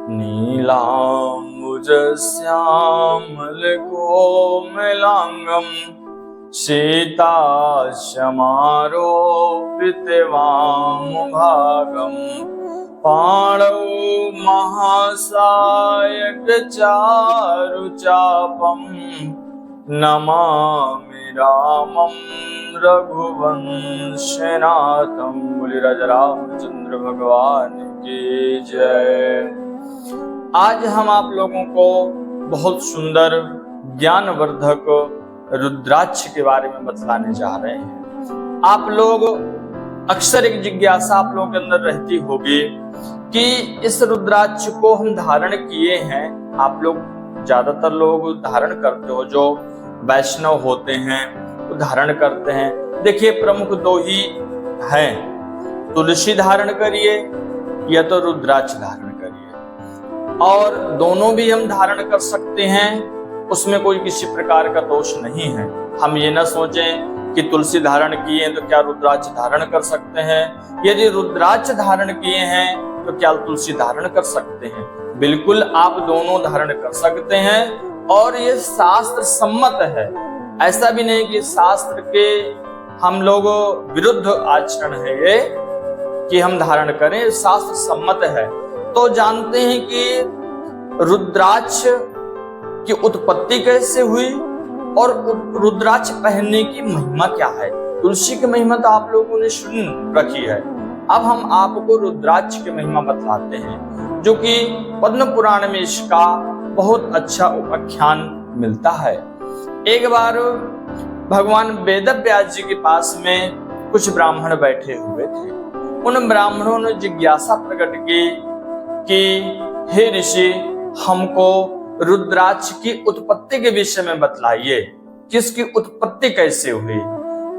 नीलाम्बुजश्यामलकोमलाङ्गं सीताश्यामारोपितवामभागं पाणौ महासायकचारुचापं नमामि रामं रघुवंशनाथं। बोलिए राजा रामचंद्र भगवान की जय। आज हम आप लोगों को बहुत सुंदर ज्ञानवर्धक रुद्राक्ष के बारे में बतलाने जा रहे हैं। आप लोग अक्सर एक जिज्ञासा आप लोगों के अंदर रहती होगी कि इस रुद्राक्ष को हम धारण किए हैं। आप लोग ज्यादातर लोग धारण करते हो, जो वैष्णव होते हैं वो धारण करते हैं। देखिए प्रमुख दो ही हैं, तुलसी धारण करिए या तो रुद्राक्ष धारण करिए, और दोनों भी हम धारण कर सकते हैं, उसमें कोई किसी प्रकार का दोष नहीं है। हम ये ना सोचें कि तुलसी धारण किए तो क्या रुद्राक्ष धारण कर सकते हैं, यदि रुद्राक्ष धारण किए हैं तो क्या तुलसी धारण कर सकते हैं। बिल्कुल आप दोनों धारण कर सकते हैं, और ये शास्त्र सम्मत है। ऐसा भी नहीं कि शास्त्र के हम लोग विरुद्ध आचरण है ये कि हम धारण करें, शास्त्र सम्मत है। तो जानते हैं कि रुद्राक्ष की उत्पत्ति कैसे हुई और रुद्राक्ष पहनने की महिमा क्या है। तुलसी की महिमा तो आप लोगों ने सुन रखी है। अब हम आपको रुद्राक्ष की महिमा बतलाते हैं, जो कि पद्म पुराण में इसका बहुत अच्छा उपाख्यान मिलता है। एक बार भगवान वेदव्यास जी के पास में कुछ ब्राह्मण बैठे हुए थे। उन ब्राह्मणों ने जिज्ञासा प्रकट की कि हे ऋषि, हमको रुद्राक्ष की उत्पत्ति के विषय में बतलाइए कि इसकी उत्पत्ति कैसे हुई।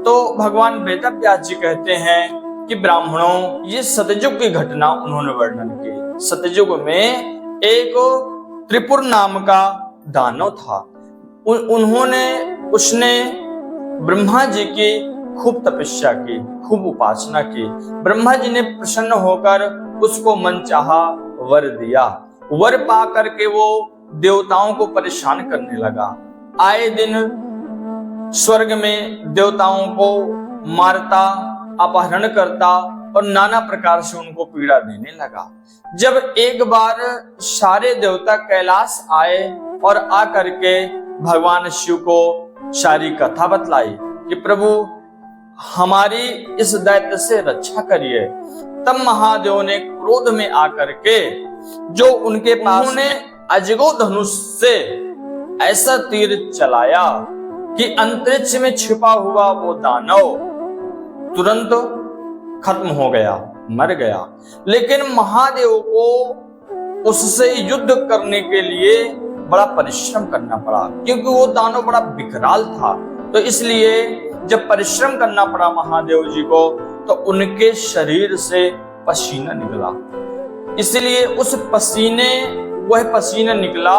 तो भगवान वेदव्यास जी कहते हैं कि ब्राह्मणों, ये सतयुग की घटना उन्होंने वर्णन की। सतयुग में एक त्रिपुर नाम का दानव था। उसने ब्रह्मा जी की खूब तपस्या की, खूब उपासना की। ब्रह्मा जी ने प्रसन्न होकर उसको मनचाहा वर दिया। वर पा करके वो देवताओं को परेशान करने लगा। आए दिन स्वर्ग में देवताओं को मारता, अपहरण करता और नाना प्रकार से उनको पीड़ा देने लगा। जब एक बार सारे देवता कैलाश आए और आकर के भगवान शिव को सारी कथा बतलाई कि प्रभु हमारी इस दैत्य से रक्षा करिए, तब महादेव ने क्रोध में आकर के जो उनके पास ने अजगो धनुष से ऐसा तीर चलाया कि अंतरिक्ष में छिपा हुआ वो दानव तुरंत खत्म हो गया, मर गया। लेकिन महादेव को उससे युद्ध करने के लिए बड़ा परिश्रम करना पड़ा, क्योंकि वो दानव बड़ा विकराल था। तो इसलिए जब परिश्रम करना पड़ा महादेव जी को, तो उनके शरीर से पसीना निकला। इसलिए उस वह पसीना निकला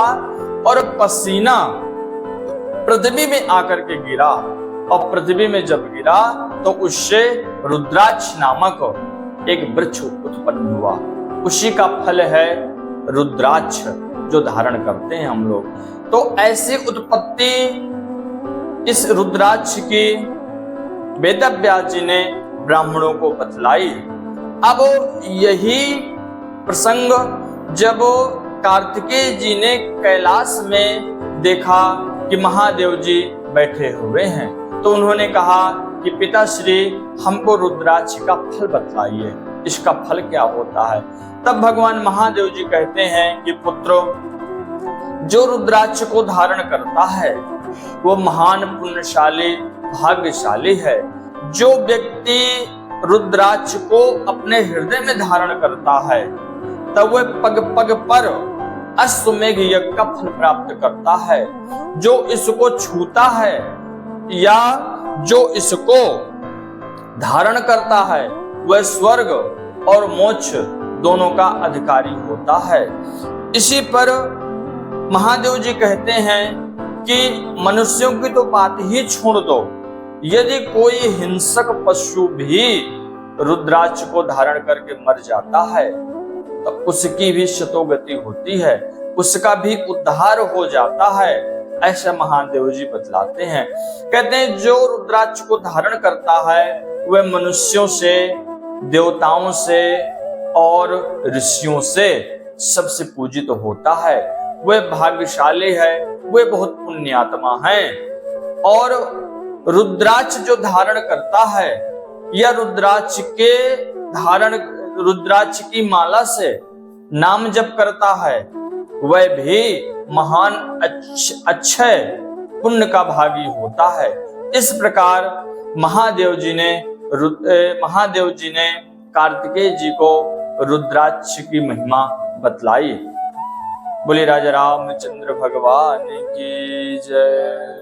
और पसीना पृथ्वी में आकर के गिरा, और पृथ्वी में जब गिरा तो उससे रुद्राक्ष नामक एक वृक्ष उत्पन्न हुआ। उसी का फल है रुद्राक्ष जो धारण करते हैं हम लोग। तो ऐसी उत्पत्ति इस रुद्राक्ष की वेदव्यास जी ने ब्राह्मणों को बतलाई। अब यही प्रसंग जब कार्तिकेय जी ने कैलाश में देखा कि महादेव जी बैठे हुए हैं, तो उन्होंने कहा कि पिताश्री, हमको रुद्राक्ष का फल बतलाइए, इसका फल क्या होता है। तब भगवान महादेव जी कहते हैं कि पुत्र, जो रुद्राक्ष को धारण करता है वो महान पुण्यशाली भाग्यशाली है। जो व्यक्ति रुद्राक्ष को अपने हृदय में धारण करता है तब वह पग पग पर अश्वमेघ यज्ञ का फल प्राप्त करता है। जो इसको छूता है या जो इसको धारण करता है वह स्वर्ग और मोक्ष दोनों का अधिकारी होता है। इसी पर महादेव जी कहते हैं कि मनुष्यों की तो बात ही छोड़ दो, यदि कोई हिंसक पशु भी रुद्राक्ष को धारण करके मर जाता है तो उसकी भी शतोगति होती है, उसका भी उद्धार हो जाता है, ऐसा महादेव जी बतलाते हैं। कहते हैं जो रुद्राक्ष को धारण करता है वह मनुष्यों से, देवताओं से और ऋषियों से सबसे पूजित होता है। वह भाग्यशाली है, वह बहुत पुण्यात्मा है। और रुद्राक्ष जो धारण करता है या रुद्राक्ष की माला से नाम जप करता है, वह भी महान अक्षय पुण्य का भागी होता है। इस प्रकार महादेव जी ने कार्तिकेय जी को रुद्राक्ष की महिमा बतलाई। बोले राजा रामचंद्र भगवान की जय।